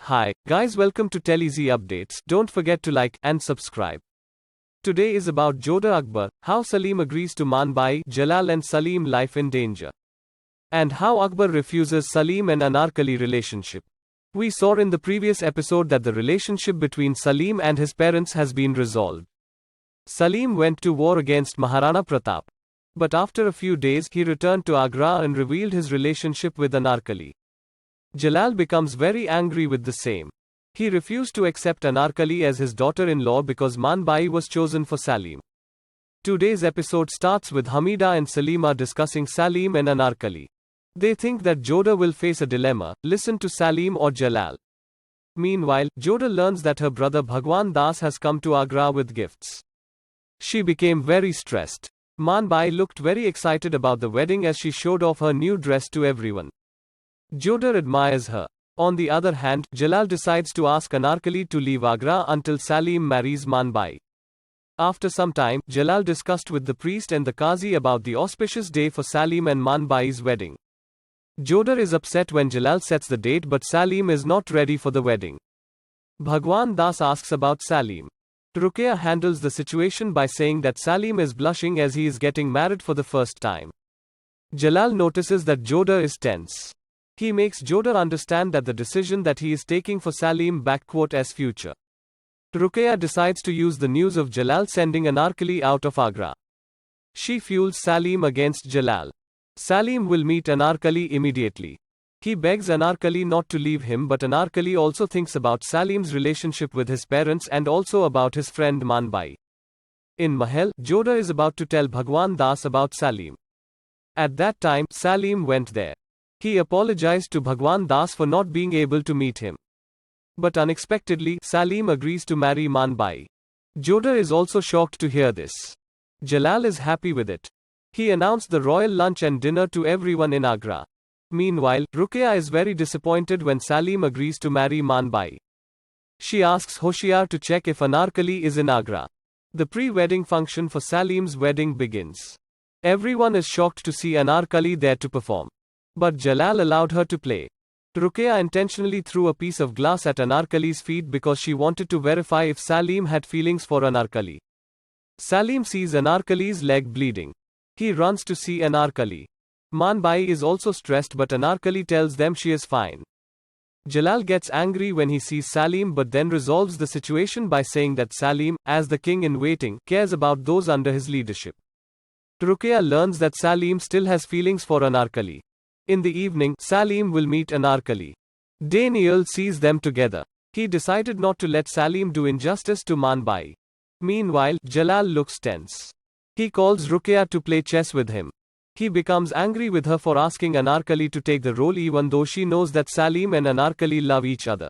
Hi, guys, welcome to TeleZ Updates. Don't forget to like and subscribe. Today is about Jodha Akbar, how Salim agrees to Manbai, Jalal and Salim life in danger. And how Akbar refuses Salim and Anarkali relationship. We saw in the previous episode that the relationship between Salim and his parents has been resolved. Salim went to war against Maharana Pratap. But after a few days, he returned to Agra and revealed his relationship with Anarkali. Jalal becomes very angry with the same. He refused to accept Anarkali as his daughter-in-law because Manbai was chosen for Salim. Today's episode starts with Hamida and Salima discussing Salim and Anarkali. They think that Jodha will face a dilemma, listen to Salim or Jalal. Meanwhile, Jodha learns that her brother Bhagwan Das has come to Agra with gifts. She became very stressed. Manbai looked very excited about the wedding as she showed off her new dress to everyone. Jodha admires her. On the other hand, Jalal decides to ask Anarkali to leave Agra until Salim marries Manbai. After some time, Jalal discussed with the priest and the Qazi about the auspicious day for Salim and Manbai's wedding. Jodha is upset when Jalal sets the date, but Salim is not ready for the wedding. Bhagwan Das asks about Salim. Ruqayya handles the situation by saying that Salim is blushing as he is getting married for the first time. Jalal notices that Jodha is tense. He makes Jodha understand that the decision that he is taking for Salim as future. Ruqayya decides to use the news of Jalal sending Anarkali out of Agra. She fuels Salim against Jalal. Salim will meet Anarkali immediately. He begs Anarkali not to leave him, but Anarkali also thinks about Salim's relationship with his parents and also about his friend Manbai. In Mahal, Jodha is about to tell Bhagwan Das about Salim. At that time, Salim went there. He apologized to Bhagwan Das for not being able to meet him. But unexpectedly, Salim agrees to marry Manbai. Jodha is also shocked to hear this. Jalal is happy with it. He announced the royal lunch and dinner to everyone in Agra. Meanwhile, Ruqayya is very disappointed when Salim agrees to marry Manbai. She asks Hoshiar to check if Anarkali is in Agra. The pre-wedding function for Salim's wedding begins. Everyone is shocked to see Anarkali there to perform. But Jalal allowed her to play. Ruqayya intentionally threw a piece of glass at Anarkali's feet because she wanted to verify if Salim had feelings for Anarkali. Salim sees Anarkali's leg bleeding. He runs to see Anarkali. Manbai is also stressed, but Anarkali tells them she is fine. Jalal gets angry when he sees Salim, but then resolves the situation by saying that Salim, as the king in waiting, cares about those under his leadership. Ruqayya learns that Salim still has feelings for Anarkali. In the evening, Salim will meet Anarkali. Daniel sees them together. He decided not to let Salim do injustice to Manbai. Meanwhile, Jalal looks tense. He calls Ruqayya to play chess with him. He becomes angry with her for asking Anarkali to take the role even though she knows that Salim and Anarkali love each other.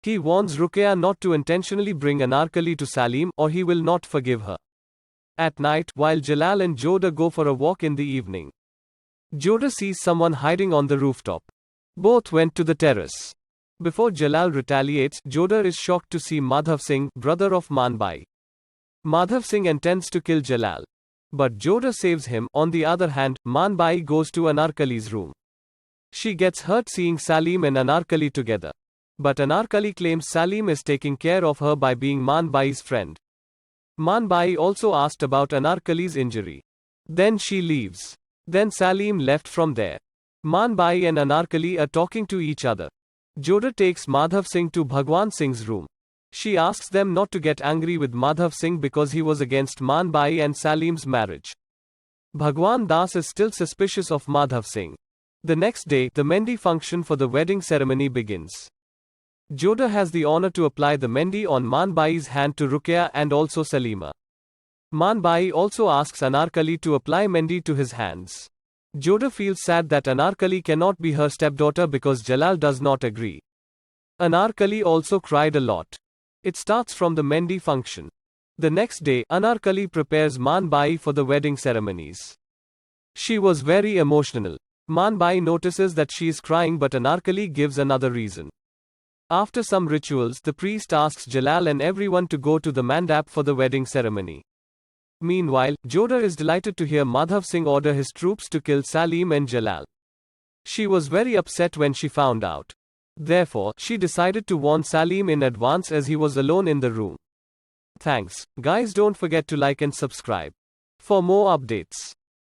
He warns Ruqayya not to intentionally bring Anarkali to Salim or he will not forgive her. At night, while Jalal and Jodha go for a walk in the evening, Jodha sees someone hiding on the rooftop. Both went to the terrace. Before Jalal retaliates, Jodha is shocked to see Madhav Singh, brother of Manbai. Madhav Singh intends to kill Jalal. But Jodha saves him. On the other hand, Manbai goes to Anarkali's room. She gets hurt seeing Salim and Anarkali together. But Anarkali claims Salim is taking care of her by being Manbai's friend. Manbai also asked about Anarkali's injury. Then she leaves. Then Salim left from there. Manbai and Anarkali are talking to each other. Jodha takes Madhav Singh to Bhagwan Singh's room. She asks them not to get angry with Madhav Singh because he was against Manbai and Salim's marriage. Bhagwan Das is still suspicious of Madhav Singh. The next day, the Mendi function for the wedding ceremony begins. Jodha has the honor to apply the Mendi on Manbai's hand to Ruqayya and also Salima. Manbai also asks Anarkali to apply Mendi to his hands. Jodha feels sad that Anarkali cannot be her stepdaughter because Jalal does not agree. Anarkali also cried a lot. It starts from the Mendi function. The next day, Anarkali prepares Manbai for the wedding ceremonies. She was very emotional. Manbai notices that she is crying, but Anarkali gives another reason. After some rituals, the priest asks Jalal and everyone to go to the mandap for the wedding ceremony. Meanwhile, Jodha is delighted to hear Madhav Singh order his troops to kill Salim and Jalal. She was very upset when she found out. Therefore, she decided to warn Salim in advance as he was alone in the room. Thanks. Guys, don't forget to like and subscribe for more updates.